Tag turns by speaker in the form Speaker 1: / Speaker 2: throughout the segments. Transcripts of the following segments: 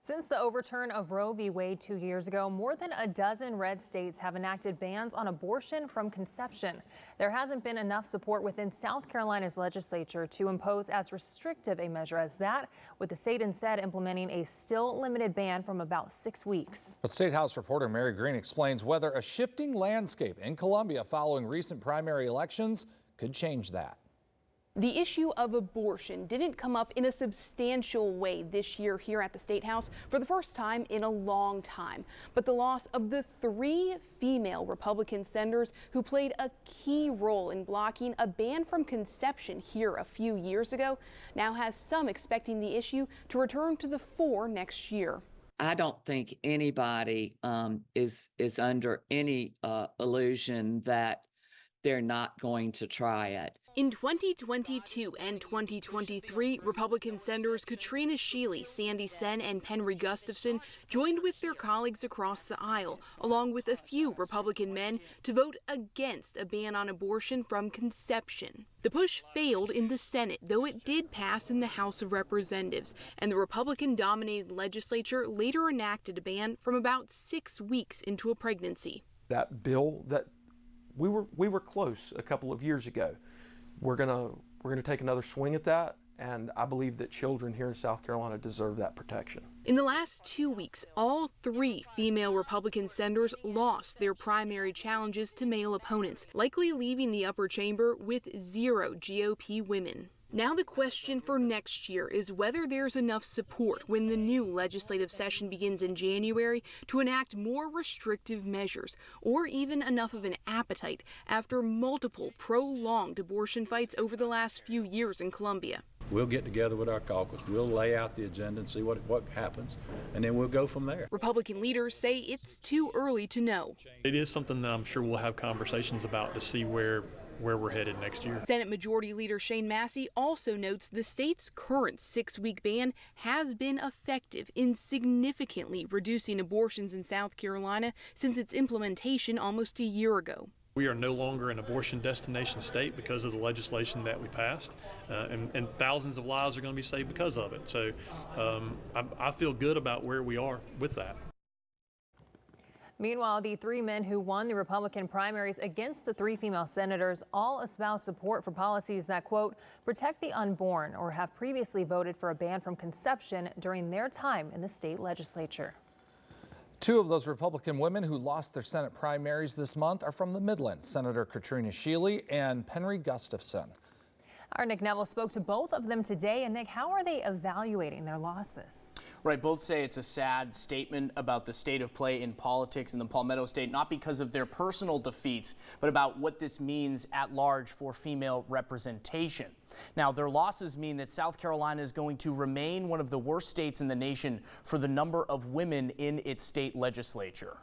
Speaker 1: Since the overturn of Roe v. Wade 2 years ago, more than a dozen red states have enacted bans on abortion from conception. There hasn't been enough support within South Carolina's legislature to impose as restrictive a measure as that, with the state instead implementing a still limited ban from about 6 weeks.
Speaker 2: But State House reporter Mary Green explains whether a shifting landscape in Columbia following recent primary elections could change that.
Speaker 3: The issue of abortion didn't come up in a substantial way this year here at the State House for the first time in a long time. But the loss of the 3 female Republican senators who played a key role in blocking a ban from conception here a few years ago now has some expecting the issue to return to the fore next year.
Speaker 4: I don't think anybody is under any illusion that they're not going to try it.
Speaker 3: In 2022 and 2023, Republican Senators Katrina Shealy, Sandy Senn, and Penry Gustafson joined with their colleagues across the aisle, along with a few Republican men, to vote against a ban on abortion from conception. The push failed in the Senate, though it did pass in the House of Representatives, and the Republican-dominated legislature later enacted a ban from about 6 weeks into a pregnancy.
Speaker 5: That bill that we were close a couple of years ago. We're gonna take another swing at that, and I believe that children here in South Carolina deserve that protection.
Speaker 3: In the last 2 weeks, all 3 female Republican senators lost their primary challenges to male opponents, likely leaving the upper chamber with 0 GOP women. Now the question for next year is whether there's enough support when the new legislative session begins in January to enact more restrictive measures, or even enough of an appetite after multiple prolonged abortion fights over the last few years in Columbia.
Speaker 6: We'll get together with our caucus, we'll lay out the agenda and see what happens, and then we'll go from there.
Speaker 3: Republican leaders say it's too early to know.
Speaker 7: It is something that I'm sure we'll have conversations about to see where we're headed next year.
Speaker 3: Senate Majority Leader Shane Massey also notes the state's current 6-week ban has been effective in significantly reducing abortions in South Carolina since its implementation almost a year ago.
Speaker 7: We are no longer an abortion destination state because of the legislation that we passed, and thousands of lives are going to be saved because of it. So I feel good about where we are with that.
Speaker 1: Meanwhile, the 3 men who won the Republican primaries against the 3 female senators all espouse support for policies that, quote, protect the unborn, or have previously voted for a ban from conception during their time in the state legislature.
Speaker 2: 2 of those Republican women who lost their Senate primaries this month are from the Midlands, Senator Katrina Shealy and Penry Gustafson.
Speaker 1: Our Nick Neville spoke to both of them today. And Nick, how are they evaluating their losses?
Speaker 8: Right, both say it's a sad statement about the state of play in politics in the Palmetto State, not because of their personal defeats, but about what this means at large for female representation. Now, their losses mean that South Carolina is going to remain one of the worst states in the nation for the number of women in its state legislature.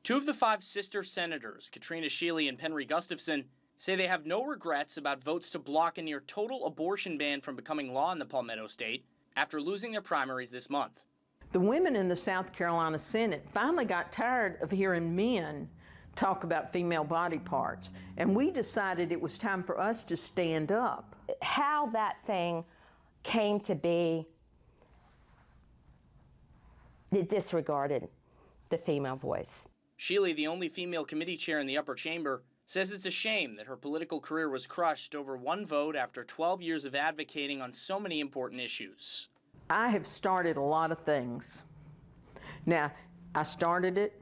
Speaker 8: 2 of the 5 sister senators, Katrina Shealy and Penry Gustafson, say they have no regrets about votes to block a near total abortion ban from becoming law in the Palmetto State after losing their primaries this month.
Speaker 9: The women in the South Carolina Senate finally got tired of hearing men talk about female body parts, and we decided it was time for us to stand up.
Speaker 10: How that thing came to be, it disregarded the female voice.
Speaker 8: Shealy, the only female committee chair in the upper chamber, says it's a shame that her political career was crushed over 1 vote after 12 years of advocating on so many important issues.
Speaker 9: I have started a lot of things. Now, I started it.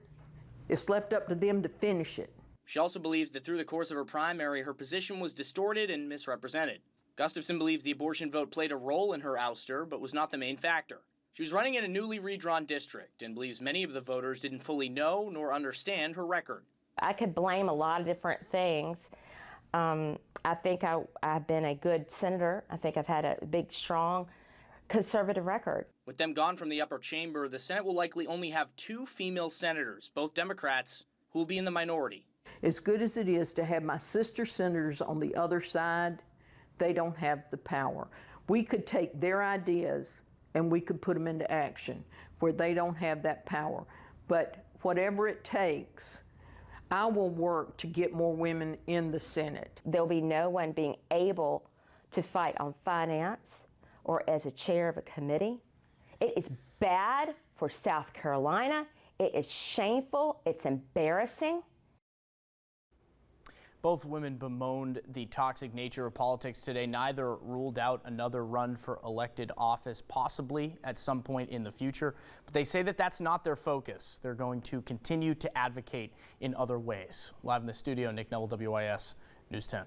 Speaker 9: It's left up to them to finish it.
Speaker 8: She also believes that through the course of her primary, her position was distorted and misrepresented. Gustafson believes the abortion vote played a role in her ouster, but was not the main factor. She was running in a newly redrawn district and believes many of the voters didn't fully know nor understand her record.
Speaker 10: I could blame a lot of different things. I think I've been a good senator. I think I've had a big, strong, conservative record.
Speaker 8: With them gone from the upper chamber, the Senate will likely only have 2 female senators, both Democrats, who will be in the minority.
Speaker 9: As good as it is to have my sister senators on the other side, they don't have the power. We could take their ideas and we could put them into action where they don't have that power. But whatever it takes, I will work to get more women in the Senate.
Speaker 10: There'll be no one being able to fight on finance or as a chair of a committee It is bad for South Carolina. It is shameful. It's embarrassing.
Speaker 8: Both women bemoaned the toxic nature of politics today. Neither ruled out another run for elected office, possibly at some point in the future. But they say that that's not their focus. They're going to continue to advocate in other ways. Live in the studio, Nick Neville, WIS News 10.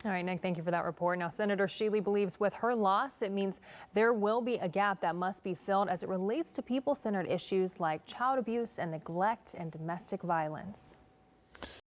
Speaker 1: All right, Nick, thank you for that report. Now, Senator Shealy believes with her loss, it means there will be a gap that must be filled as it relates to people-centered issues like child abuse and neglect and domestic violence.